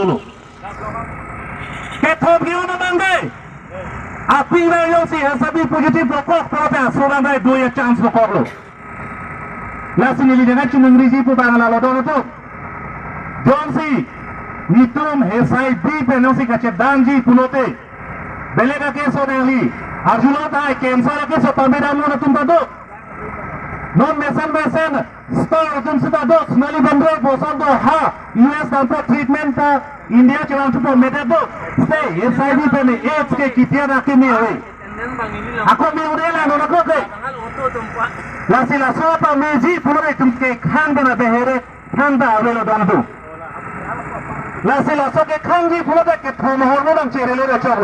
dulu. Ketop gimana bangke? Api na yung si sabi positif pokok protes surang dai dua chance pokok lo. Lasi nili dengan cuma ngisi pu bang lalo dono tu. Jonsi nitum hesai bi penosi kache danji punote. Belega keso neli. Arjulota kemsara keso pambeda mo na tumbado. Non mesen store tum sitado smali bandro bosan do ha US tanpa treatment ta India चलान चुप मेरे तो stay SID पे ने AIDS के कितिया रखे में है aku में उड़े ला नोना को के लासी लासो पा मेजी पुरे तुम के खान बना बेहरे खान दा आवे लो दान दो लासी लासो के खान जी पुरे के थोम हो नो नम चेरे ले रचो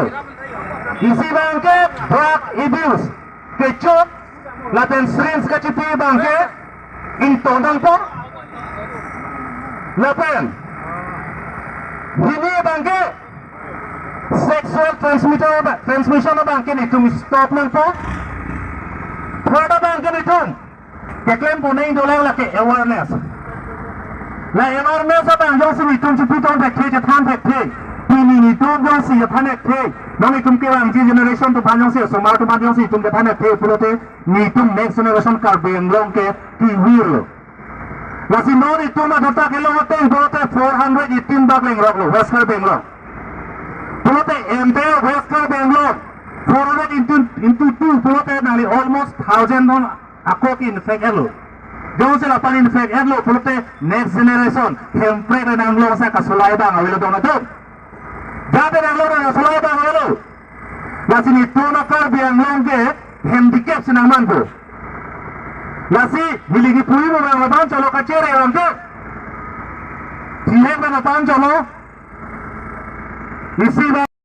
इसी बैंक के drug abuse के चोट laten syringe ka cipi bangke in tondang po laten ini bangke sexual transmission bangke ni tum stop nang po pada bangke ni tum keklaim po nang dolang laki awareness la awareness bang jong si tum cipi tong bek je tan bek the ini tum jong si tan ek the nang itum ke wang generation tu panjang si so mar tu panjang si itum ke tan ek the pulote ni itum next generation kar bengrong ke ti wir lasi non itum adota ke lo hote pulote 418 bak lengrong lo west kar bengrong pulote entire west kar bengrong 400 into 2 pulote nali almost 1000 non akok infect elo jong se lapan infect elo pulote next generation hempre nang lo sa kasulay bang awilo dong na Dati nang loro na salay bang awilo lasi ni tuna kar biang longke handicap senang mantu lasi miliki pui mo bang laban chalo kacere longke sileng bang laban chalo isi bang